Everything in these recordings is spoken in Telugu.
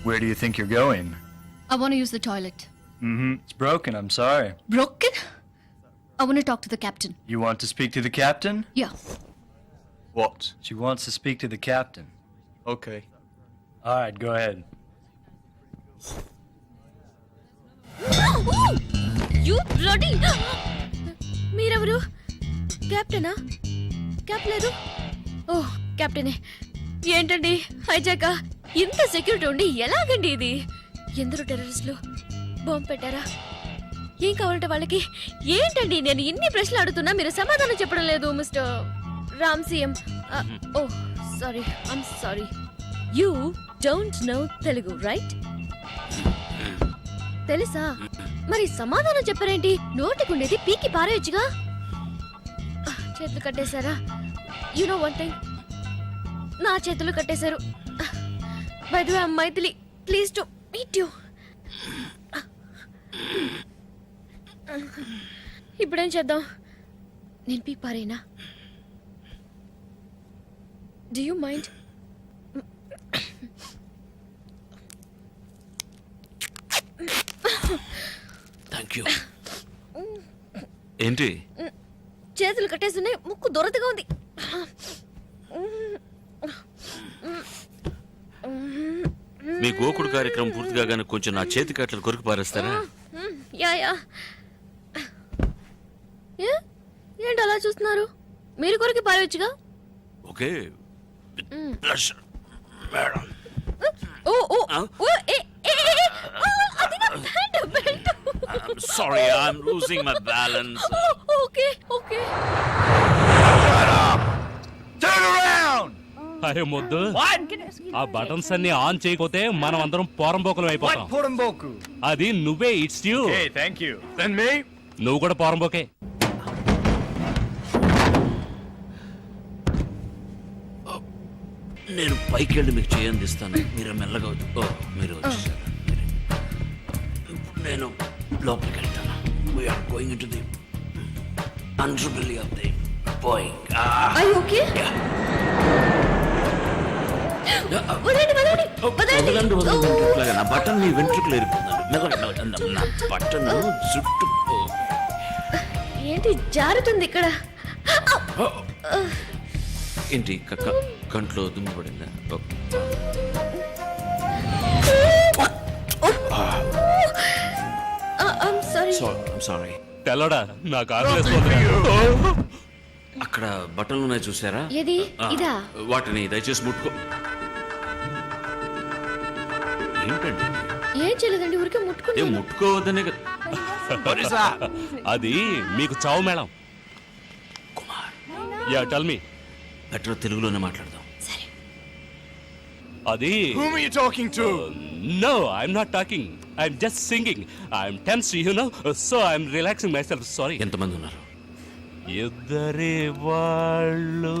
Where do you think you're going? I want to use the toilet. It's broken, I'm sorry. Broken? I want to talk to the captain. You want to speak to the captain? Yeah. What? She wants to speak to the captain. Okay. Alright, go ahead. You bloody! మీరెవరు? క్యాప్టెనా? క్యాప్ లేదు? ఓహ్, క్యాప్టెనే. ఏంటండి హైజాకా? ఇంత సెక్యూరిటీ ఉండి ఎలాగండి ఇది? ఎందరో టెర్రరిస్టులు బాంబు పెట్టారా? ఏం కావాలంటే వాళ్ళకి? ఏంటండి నేను ఇన్ని ప్రశ్నలు అడుగుతున్నా మీరు సమాధానం చెప్పడం లేదు mister Ram CM. Oh sorry, I'm sorry. You don't know Telugu right? తెలుసా? మరి సమాధానం చెప్పారేంటి? నోటికుండేది పీకి పారేయచ్చుగా. చేతులు కట్టేశారా? యు నో వన్ థింగ్, నా చేతులు కట్టేశారు. By the way I am Maithili, please to meet you. ఇప్పుడేం చేద్దాం? నేను పీకి పారేనా? Do you mind? Thank you. ఏంటి చేతులు కట్టేస్తున్నాయి, ముక్కు దొరతగా ఉంది. మీ గోకుడు కార్యక్రమం పూర్తి కాగానే కొంచెం నా చేతి కట్టలు కొరికి పారేస్తారా? Yeah yeah. ఏంటి అలా చూస్తున్నారు? మీరు కొరికి పారేయచ్చుగా. Okay pleasure madam. Oh oh oh ఏ ఏ అది నా band belt. I'm sorry, I'm losing my balance. Okay okay. Turn around! అరే మొద్దు, What? ఆ బటన్స్ అన్ని ఆన్ చేయకపోతే మనం అందరం పోరంబోకులం అయిపోతాం. What Porumboku? అది నువ్వే, it's you. Hey, thank you. Then me? నువ్వు కూడా పోరంబోకే. నేను పైకి వెళ్ళి మీకు చేయందిస్తాను, మీరు మెల్లగా మీరు వచ్చేసారు. నేను లోపలికి వెళ్తాను. We're going into the underbelly of the Boeing. I okay. నా బటన్ మీ వెంట్రుకలు ఎరిపోతున్నాను. నా బటన్ జుట్టు ఏంటి జారుతుంది ఇక్కడ? ఏంటి కంట్లో దుమ్ము పడిందా? సారీ. తెల్లడా, నాకు ఆకలేస్తుంది. అక్కడ బట్టలు ఉన్నాయి చూసారా? ఏది? ఇదా? వాటిని దయచేసి ముట్టుకో. ఏంటండి? ఏం చేయలేదండి, ఊరికే ముట్టుకుని. ముట్టుకోవద్దనే కదా. అది మీకు చావు మేళం. Kumar, ya tell me. Better తెలుగులోనే మాట్లాడదాం. అది Whom are you talking to? No, I'm not talking, I'm just singing. I'm tense, you know, so I'm relaxing myself. Sorry. ఎంతమంది ఉన్నారు? ఇద్దరే వాళ్ళు,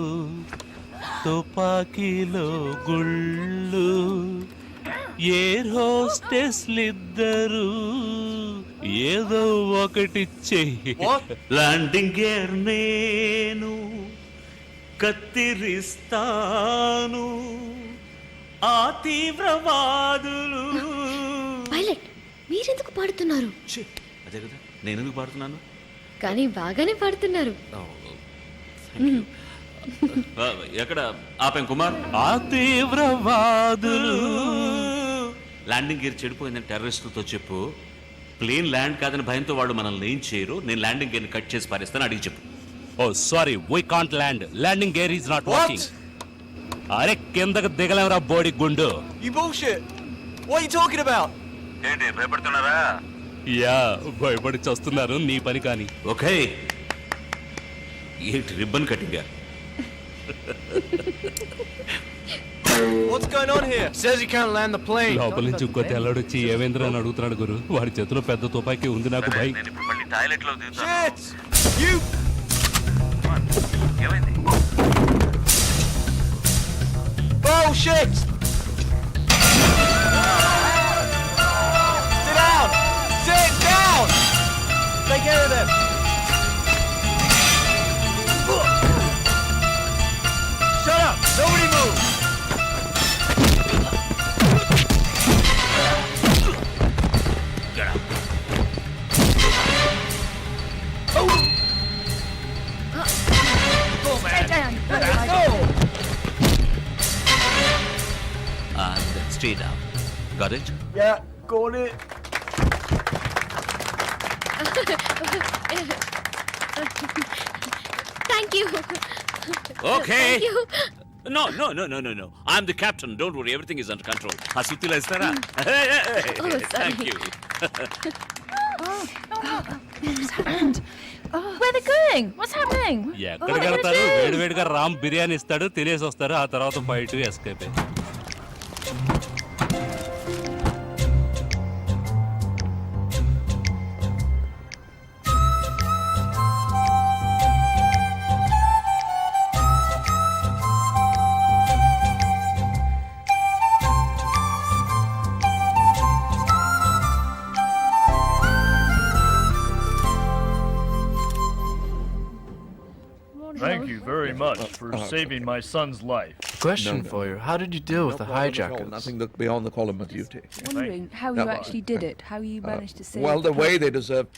తుపాకీలో గుళ్ళు, ఎయిర్ హోస్టెస్లిద్దరు, ఏదో ఒకటి చెయ్యి. ల్యాండింగ్ గేర్ నేను కత్తిరిస్తాను, ఆ తీవ్రవాదులు. పైలట్, మీరెందుకు పాడుతున్నారు? అదే కదా, నేను ఎందుకు పాడుతున్నాను? కానీ బాగానే పాడుతున్నారు. ఎక్కడ ఆపాం కుమార్? ఆ తీవ్రవాదులు. ల్యాండింగ్ గేర్ చెడిపోయిందని టెర్రరిస్టులతో చెప్పు. ప్లేన్ ల్యాండ్ కాదని భయంతో వాళ్ళు మనల్ని ఏం చేయరు. నేను ల్యాండింగ్ గేర్ని కట్ చేసి పారేస్తాను, అడిగి చెప్పు. Oh sorry, we can't land. Landing gear is not working. అరే కిందకు దిగలేమరా బోడి గుండు. You bullshit. What are you talking about? ఏంటి భయపడుతున్నారా? యా, భయపడి చస్తున్నారు. నీ పని కానీ. ఓకే. ఏంటి ribbon cutting? What's going on here? Says he can't land the plane. లోపల నుంచి ఇంకో తెల్లడొచ్చి ఏవేంద్ర అని అడుగుతున్నాడు గురు. వాడి చేతిలో పెద్ద తుపాకీ ఉంది. నాకు భయం. Shit! You! Bullshit! Sit down! Sit down! Take care of them! Shut up! Nobody move! stay down. Got it? Yeah, got it. Thank you. Okay. Thank you. No. I'm the captain. Don't worry. Everything is under control. ఆ సుత్తిలో ఇస్తారా? Oh, sorry. Thank you. Where are they going? What's happening? ఎక్కడికి వెళ్తారు? వేడివేడిగా రామ్ బిర్యానీ ఇస్తాడు, తినేసి వస్తారు. ఆ తర్వాత బయట escape. Thank you very much for saving my son's life. Question for you. How did you deal with the hijackers? Nothing beyond the call of duty. Wondering how you actually did it, how you managed to save. Well, the way they deserve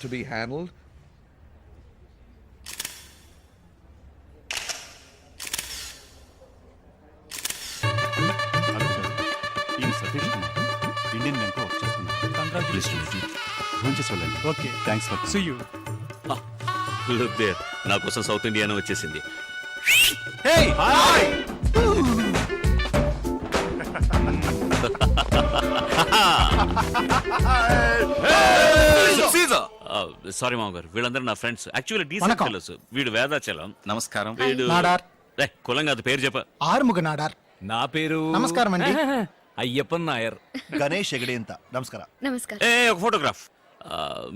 to be handled. Satish Kumar Indian Bank work చేస్తున్నాను. Okay, thanks for see you. Look there. నా కోసం సౌత్ ఇండియానే వచ్చేసింది. Hey! Hi! Caesar! సారీ మామ గారు, వీళ్ళందరూ నా ఫ్రెండ్స్. Actually decent fellows. వీడు వేదాచలం. నమస్కారం. వీడు నాడార్. కులం కాదు, పేరు చెప్ప. ఆరుముగ నాడార్. నా పేరు నమస్కారం అండి. అయ్యప్పన్ నాయర్. గణేష్ ఎగడేంత. నమస్కారం. నమస్కారం. ఒక ఫోటోగ్రాఫ్.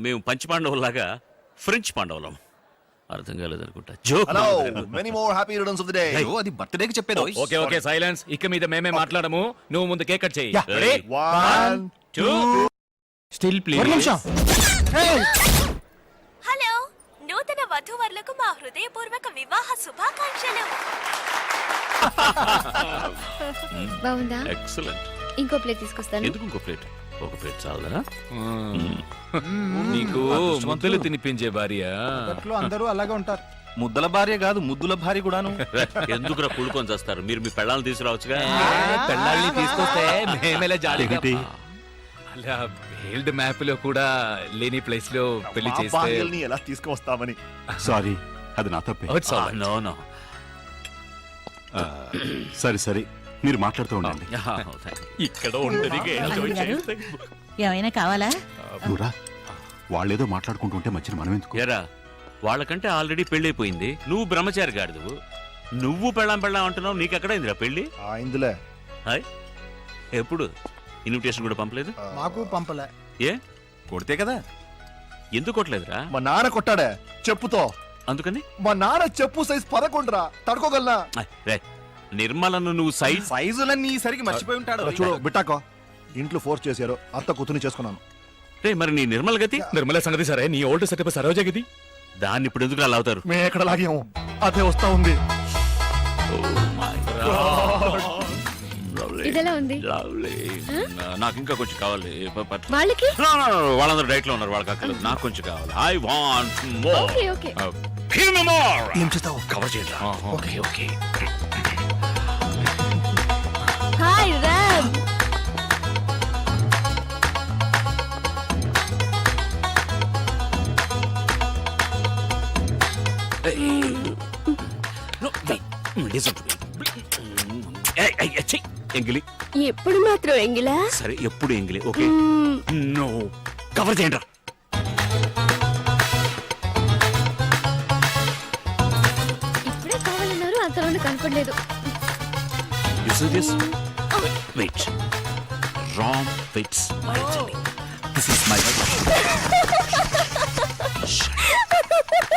మేము పంచ పాండవులాగా ఫ్రెంచ్ పాండవులం. అర్థం కాలేదనుకుంటా. Joke. Hello, many more happy returns of the day. అది బర్త్డేకి చెప్పేది. Okay silence. ఇక మీద మేమే మాట్లాడము. నువ్వు ముందు కేక్ కట్ చేయి. Ready? 1 2 స్టిల్ ఒక నిమిషం. హలో, నూతన వధూవరులకు మా హృదయపూర్వక వివాహ శుభాకాంక్షలు. బాగుందా? ఎక్సలెంట్. ఇంకో ప్లేట్ తీసుకొస్తాను. ఎందుకు ఇంకో ప్లేట్? ఒక ప్లేట్ చాలదా? నీకు ముద్దలు తినిపించే భార్య. అప్పట్లో అందరూ అలాగే ఉంటారు. ముద్దల భార్య కాదు, ముద్దుల భార్య కూడాను. ఎందుకురా కుళ్ళుకొని చేస్తారు? మీరు మీ పెళ్ళాలను తీసుకురావచ్చుగా. పెళ్ళాళ్ళని తీసుకొస్తే మేమేలా జాలిగా. అలా హెల్డ్ మ్యాప్ లో కూడా లేని ప్లేస్ లో పెళ్లి మా చేస్తే భార్యల్ని ఎలా తీసుకువస్తామని. సారీ, అది నా తప్పే. నో. సరే సరే, మీరు మాట్లాడుతూ ఉండండి. ఇక్కడ ఉండదు. ఏమైనా కావాలా? నువ్వురా, వాళ్ళేదో మాట్లాడుకుంటుంటే మధ్యన మనం ఎందుకు? ఎరా, వాళ్ళకంటే ఆల్రెడీ పెళ్ళైపోయింది. నువ్వు బ్రహ్మచారి గాడిదవు. నువ్వు పెళ్ళాం అంటున్నావు. నీకెక్కడైందిరా పెళ్ళి? ఇందులే హాయ్, ఎప్పుడు? ఇన్విటేషన్ కూడా పంపలేదు? మాకు పంపలే. ఏ, కొడితే కదా. ఎందుకు కొట్టలేదురా? మా నాన్న కొట్టాడే చెప్పుతో. అందుకని మా నాన్న చెప్పు సైజ్ 11 రా. తడుకోగలనా? రే, నిర్మలను నువ్వు సైజులన్నీ సరికి మర్చిపోయి ఉంటాడు. చూడు బిట్టాకో, ఇంట్లో ఫోర్స్ చేశారు. అత్త కూతుని చేసుకున్నాను. రే, మరి నీ నిర్మల గతి? నిర్మల సంగతి సరే, నీ ఓల్డ్ సెటప్ సరోజ గది. దాన్ని ఇప్పుడు ఎందుకు అలా అవుతారు? మేము ఎక్కడ లాగాము, అదే వస్తా ఉంది. ఇదెలా ఉంది? నాకు ఇంకా కొంచెం కావాలి. వాళ్ళకి వాళ్ళందరూ డైట్ లో ఉన్నారు, వాళ్ళకి అక్కర్లేదు. నాకు కొంచెం కావాలి. I want okay okay. More. ఏం చేస్తావు? కవర్ చేయండి. ఓకే. హాయ్ రామ్. ఎంగిలి. ఎప్పుడు మాత్రం ఎంగిలా? సరే, ఎప్పుడు ఎంగిలి. ఓకే. నో, కవర్ చేయండి. ఇప్పుడే కావాలన్నారు, అంతలోనే కనపడలేదు. Wait. Rom fits my jelly. This is my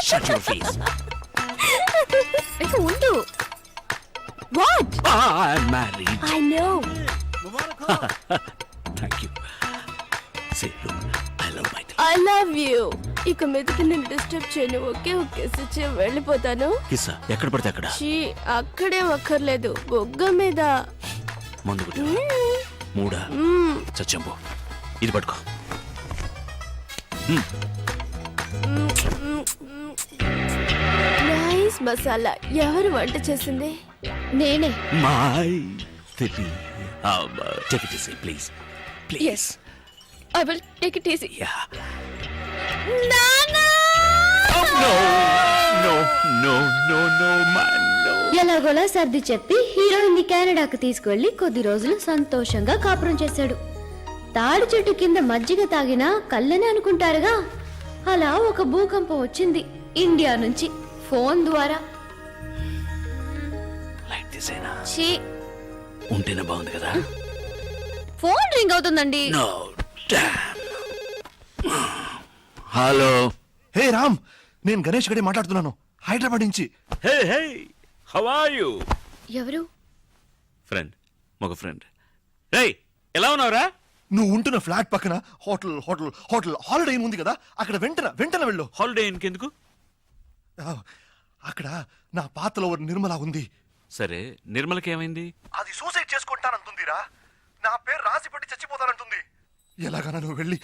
Shut your face. ఇక ఉండు. What? I'm married. I know. Thank you. Say, look, I love my jelly. I love you. ఇక మీదకి నేను డిస్టర్బ్ చేయను. ఓకే వెళ్ళిపోతాను. కిస్సా ఎక్కడ పడితే అక్కడ. చీ, అక్కడే అక్కర్లేదు, బొగ్గ మీద. ముందు మూడా చచ్చంబు. ఇది పట్టుకో. నైస్ మసాలా. ఎవరు వంట చేసింది? నేనే. My Titi, take it easy, please. Please. Yes. I will take it easy. Yeah. నానా! Oh, no, no, no, no, no, man, no. ఎలాగోలా సర్ది చెప్పి హీరోయిన్ ని కెనడాకు తీసుకువెళ్లి కొద్ది రోజులు సంతోషంగా కాపురం చేశాడు. తాడి చెట్టు కింద మజ్జిగ తాగినా కళ్ళనే అనుకుంటారుగా, అలా ఒక భూకంపం వచ్చింది ఇండియా నుంచి ఫోన్ ద్వారా. Like this, అయినా ఛీ, ఉంటేనే బాగుంది కదా. ఫోన్ రింగ్ అవుతుందండి. No, damn. హలో. హే రామ్, నేను గణేష్ గడి మాట్లాడుతున్నాను, హైదరాబాద్ నుంచి. హే హే, హౌ ఆర్ యు? ఎవరు? ఫ్రెండ్, మగ ఫ్రెండ్. రేయ్, ఎలా ఉన్నావురా? నువ్వు ఉంటున్న ఫ్లాట్ పక్కన hotel hotel hotel holiday in ఉంది కదా, అక్కడ వెంటనే వెళ్ళు. హాలిడే ఇంకెందుకు? ఆ, అక్కడ నా పాతలో ఒక నిర్మల ఉంది. సరే, నిర్మలకి ఏమైంది? అది సూసైడ్ చేసుకుంటానంటుందిరా. నా పేరు రాసి పెట్టి చచ్చిపోతానంటుంది. ఎలాగైనా నువ్వు వెళ్ళి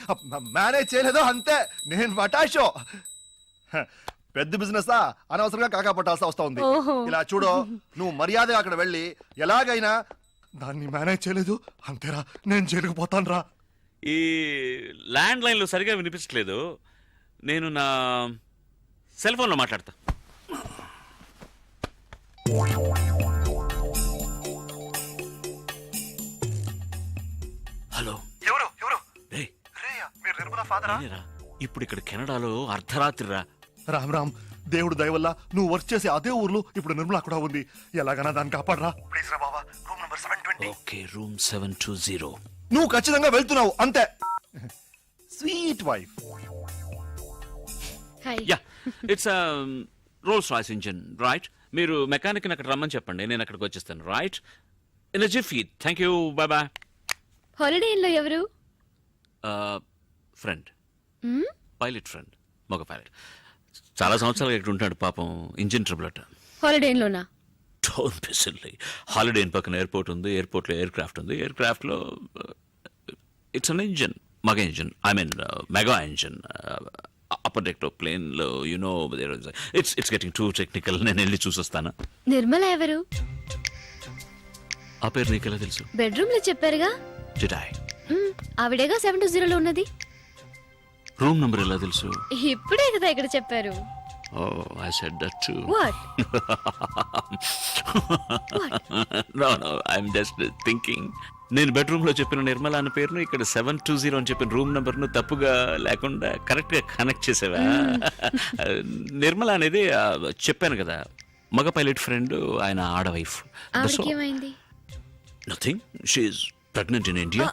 మేనేజ్ చేయలేదో అంతే, నేను మటాషో. పెద్ద బిజినెస్ అనవసరంగా కాకా పట్టాల్సి వస్తా ఉంది. ఇలా చూడు, నువ్వు మర్యాద అక్కడ వెళ్ళి ఎలాగైనా దాన్ని మేనేజ్ చేయలేదు అంతేరా, నేను జైలుకు పోతాను రా. ఈ ల్యాండ్ లైన్లో సరిగా వినిపించట్లేదు. నేను నా సెల్ ఫోన్లో మాట్లాడతా. హలో. ఎవరు ఎవరు? రేయ్, మీరు నిర్మల ఫాదరా? నేనేరా. ఇప్పుడు ఇక్కడ కెనడాలో అర్ధరాత్రి రా. రామ్ రామ్, దేవుడు దయ వల్ల నువ్వు వర్క్ చేసే అదే ఊర్లో ఇప్పుడు నిర్మల కూడా ఉంది. ఎలాగైనా దాన్ని కాపాడరా ప్లీజ్ రా బాబా. Room number 720. Okay, room 720. నువ్వు ఖచ్చితంగా వెళ్తున్నావు అంతే. Sweet wife. Hi. Ya, it's Rolls Royce engine, right? మీరు మెకానిక్ని అక్కడ రమ్మని చెప్పండి, నేను అక్కడికి వచ్చేస్తాను, right? In a jiffy. Thank you, bye bye. Holiday ఇన్లో ఎవరు? ఫ్రెండ్, పైలట్ ఫ్రెండ్, మగ పైలట్. చాలా సంవత్సరాలుగా ఇక్కడ ఉంటాడు పాపం, ఇంజిన్ ట్రబుల్ అట. హాలిడే ఇన్లోనా? Don't be silly. Holiday Inn పక్కన ఎయిర్పోర్ట్ ఉంది, ఎయిర్పోర్ట్లో ఎయిర్ క్రాఫ్ట్ ఉంది, ఎయిర్ క్రాఫ్ట్లో ఇట్స్ అన్ ఇంజిన్, మగ engine, I mean mega engine. Upper deck ప్లేన్లో you know it's getting too technical. నేను వెళ్ళి చూసొస్తాను. నిర్మల ఎవరు? ఆ పేరు నీకెలా తెలుసు? బెడ్రూమ్ లో చెప్పారుగా. జిటాయ్. ఆవిడేగా 720లో ఉన్నది. రూమ్ నంబర్ ఎలా తెలుసు? ఇప్పుడే కదా ఇక్కడ చెప్పారు. Oh, I said that too. What? No, I'm just thinking. నేను బెడ్రూమ్లో చెప్పిన నిర్మల అన్న పేరును ఇక్కడ 720 అని చెప్పిన రూమ్ నెంబర్ను తప్పుగా లేకుండా కరెక్ట్గా కనెక్ట్ చేసావా? నిర్మల అనేది చెప్పాను కదా, మగ పైలట్ ఫ్రెండ్, ఆయన ఆడ వైఫ్. ఏమైంది? Nothing, she's pregnant in India.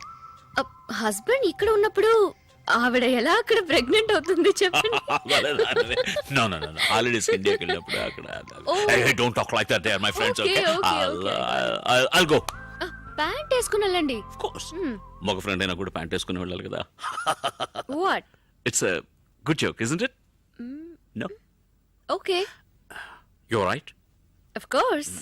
Husband ఇక్కడ ఉన్నప్పుడు ఆవిడ ఎలా అక్కడ ప్రెగ్నెంట్ అవుతుంది చెప్పండి. No. హాలిడేస్ ఇండియాకి వెళ్ళినప్పుడు అక్కడ. Don't talk like that, they are my friends, okay? I'll go. Pant వేసుకుని వెళ్ళండి. Of course. మగ ఫ్రెండ్ అయినా కూడా ప్యాంట్ వేసుకుని వెళ్ళాలి కదా. What? It's a good joke, isn't it? No? Okay. You're right. Of course.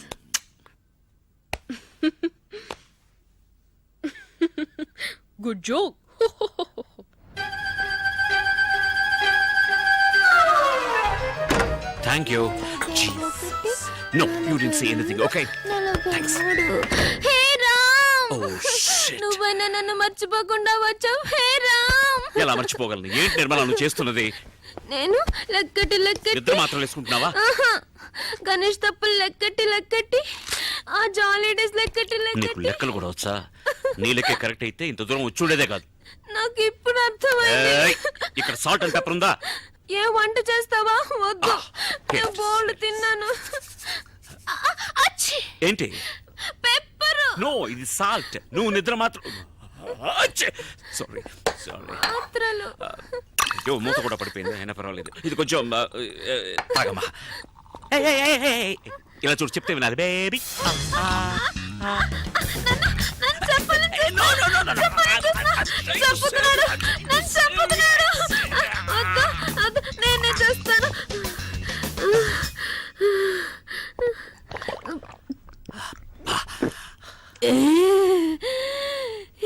Good joke. Thank you. Jesus. No, you didn't say anything, okay? Thanks. Hey Ram, Oh, shit. నువ్వైనా నన్ను మర్చిపోకుండా వచ్చావు. హే రామ్, ఎలా మర్చిపోగలను? ఏంటి నిర్మల నువ్వు చేస్తున్నది? నేను లెక్కటి ఇద్దరు మాత్రం వేసుకుంటున్నావా? గణేష్ తప్పులు లెక్కటి ఆ జాలీ డేస్ లెక్కటి నీకు లెక్కలు కూడా వచ్చా? నీ లెక్క కరెక్ట్ అయితే ఇంత దూరం వచ్చి ఉండేదే కాదు. నాకు ఇప్పుడు అర్థమైంది. ఏయ్, ఇక్కడ సాల్ట్ అండ్ పెప్పర్ ఉందా? ఏ వంట చేస్తావా? వద్దు, నేను బోల్డ్ తిన్నాను. ఏంటి? పెప్పరు. నో, ఇది సాల్ట్. నువ్వు నిద్ర మాత్రం. సారీ. మాత్రలు. అయ్యో, మూత కూడా పడిపోయింది, అయినా పర్వాలేదు. ఇది కొంచెం తాగమ్మా. ఇలా చూడు, చెప్తే వినాలి బేబీ. నేనే చేస్తాను.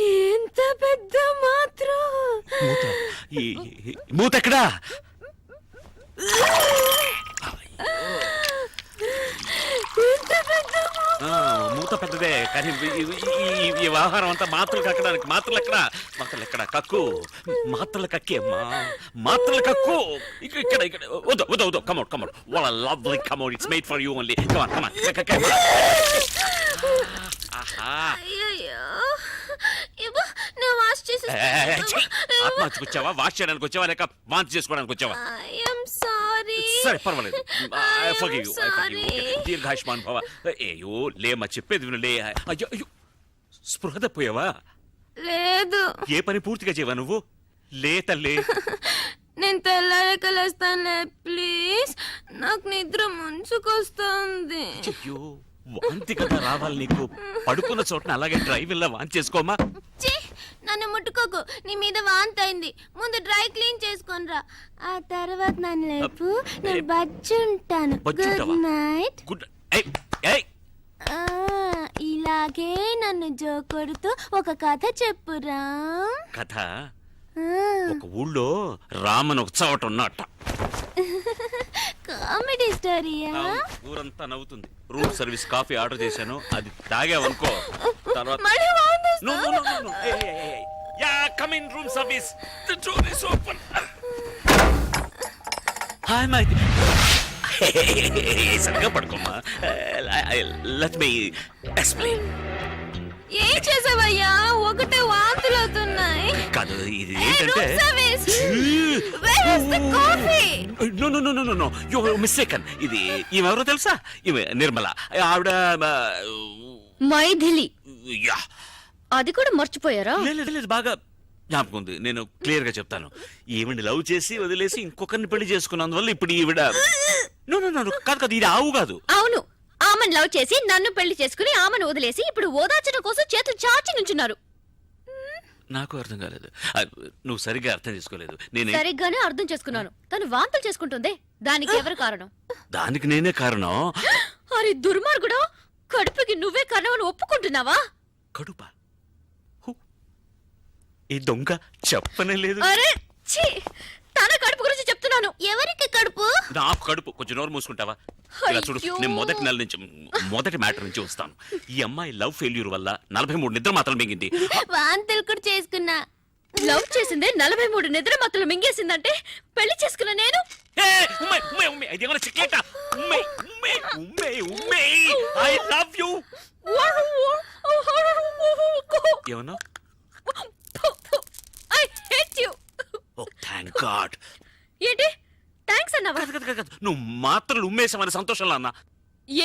ఎంత పెద్ద మాత్రం. మూత ఎక్కడా? ఎంత పెద్ద మూత పెద్దదే కానీ ఈ వ్యవహారం అంతా మాత్రలు కక్కడానికి మాత్రలు ఎక్కడ కక్కు మాత్రలు కక్కి అమ్మా మాత్రలు కక్కు ఇక్కడ వద్దు కమౌట్ వాళ్ళ lovely come out it's made for you only come on అయ్యయ్యో. ఇవ్వు, నేను వాష్ చేసి ఆత్మహత్యకు వచ్చావా వాష్ చేయడానికి వచ్చావా లేక వాంతి చేసుకోవడానికి వచ్చావా ఐఎమ్ సారీ. సరే పర్వాలేదు I'm Forgive you. sorry. దీర్ఘాయుష్మాన్ భవ అయ్యో లేమ్మా చెప్పేది విను లే అయ్యో అయ్యో స్పృహ తప్పోయావా లేదు, ఏ పని పూర్తిగా చేయవా నువ్వు లే తల్లి నేను తెల్లారక లేస్తానులే ప్లీజ్. నాకు నిద్ర ముంచుకొస్తుంది. అయ్యో వాంతి కదా రావాలి నీకు పడుకున్న చోటన అలాగే డ్రైవింగ్ వాంతి చేసుకోమా ఛీ, నన్ను ముట్టుకోకు, నీ మీద వాంతి అయింది. ముందు డ్రై క్లీన్ చేసుకొనిరా, ఆ తర్వాత నన్ను లేపు, నేను బజ్జుంటాను. గుడ్ బజ్జుంటావా? నైట్. గుడ్ ఏయ్ ఇలాగే నన్ను జోకొడుతూ ఒక కథ చెప్పురా. కథ ఒక ఊళ్ళో రామన్ ఒక చోట ఉన్నట్ట కామెడీ స్టోరీయా? ఊరంతా నవ్వుతుంది రూమ్ సర్వీస్ కాఫీ ఆర్డర్ చేశాను అది తాగావనుకో తర్వాత మళ్ళీ వాంతి వస్తుంది. No, no, no, no. Hey. Yeah, come in, room service. The door is open. Hi, my dear. సరిగా పడుకోమ్మా లెట్ మీ ఎక్స్ప్లెయిన్ ఏం చేసావయ్యా? ఒకటే వాంతులు అవుతున్నాయి. కాదు ఇది ఏంటంటే నో యు మిస్టేకన్ ఇది ఈమెవరో తెలుసా ఈమె నిర్మల ఆవిడ మైథిలి. యా అది కూడా మర్చిపోయారా? లేదు బాగా జ్ఞాపకం ఉంది నేను క్లియర్ గా చెప్తాను ఈవిడ లవ్ చేసి వదిలేసి ఇంకొకరిని పెళ్లి చేసుకున్నందువల్ల ఇప్పుడు ఈవిడ కాదు ఇది ఆవు కాదు. అవును, ఆమెను లవ్ చేసి నన్ను పెళ్లి చేసుకుని ఆమెను వదిలేసి ఇప్పుడు ఓదార్చడం కోసం చేతులు చాచి నుంచున్నారు. నాకు అర్థం కాలేదు నువ్వు సరిగ్గా అర్థం చేసుకోలేదు నేను సరిగ్గానే అర్థం చేసుకున్నాను. తను వాంతులు చేసుకుంటుందే, దానికి ఎవరు కారణం? దానికి నేనే కారణం. అరే దుర్మార్గుడా, కడుపుకి నువ్వే కారణం అని ఒప్పుకుంటున్నావా? కడుప ఈ దొంగ చెప్పనే లేదు. అరే ఛీ, తన కడుపు గురించి చెప్తున్నాను. ఎవరికి కడుపు? నాకు కడుపు. కొంచెం నోరు మూసుకుంటావా? ఇలా చూడు అయ్యో. నేను మొదటి మ్యాటర్ నుంచి వస్తాను. ఈ అమ్మాయి లవ్ ఫెయిల్యూర్ వల్ల 43 నిద్ర మాత్రం మింగింది. వాంతులు కూడా చేసుకున్నా. లవ్ చేసిందే 43 నిద్ర మత్తులు మింగేసిందంటే పెళ్లి చేసుకున్న నేను ఇదేమన్నా చిక్లేట? I love you. ఏమన్నా? I hate you. Oh thank God. ఏంటి థాంక్స్ అన్నావా? నువ్వు మాత్రం ఉమ్మేసామని సంతోషంలో అన్నా.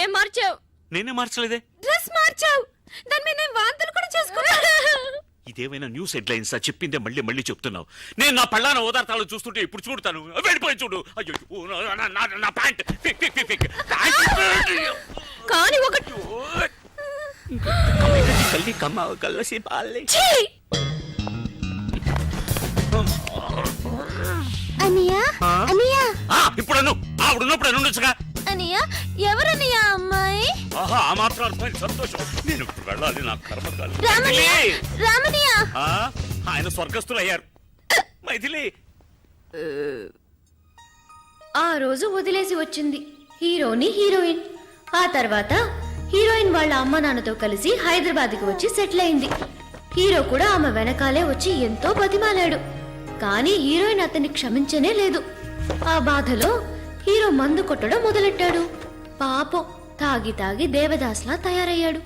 ఏం మార్చావు? నేనే మార్చలేదే. డ్రెస్ మార్చావు, దాని మీద నేను వాంతులు కూడా చేసుకున్నా. ఇదేమైనా న్యూస్ హెడ్లైన్స్ చెప్పిందే మళ్ళీ చెప్తున్నావు. నేను నా పళ్ళాన ఓదార్తాలు చూస్తుంటే ఇప్పుడు చూడతాను వెళ్ళిపోయి చూడు. అయ్యో నా ప్యాంట్ కానీ ఒకటి కల్లి కమ్మ కల్లసి పాలే. అనియా అనియా ఇప్పుడు ఆవిడ ఉన్నప్పుడు ఉండొచ్చుగా. అనియా ఎవరనియా అమ్మాయి? ఆహా ఆ మాత్రం అర్థమైంది సంతోషం. నేను ఇప్పుడు వెళ్ళాలి నా కర్మకాలి. రామనియా ఆయన స్వర్గస్థులు అయ్యారు. మైథిలి ఆ రోజు వదిలేసి వచ్చింది హీరోని హీరోయిన్. ఆ తర్వాత హీరోయిన్ వాళ్ళ అమ్మ నాన్నతో కలిసి హైదరాబాద్కి వచ్చి సెటిల్ అయింది. హీరో కూడా ఆమె వెనకాలే వచ్చి ఎంతో బతిమాలాడు. కానీ హీరోయిన్ అతన్ని క్షమించనే లేదు. ఆ బాధలో హీరో మందు కొట్టడం మొదలెట్టాడు. పాపం తాగి దేవదాస్లా తయారయ్యాడు.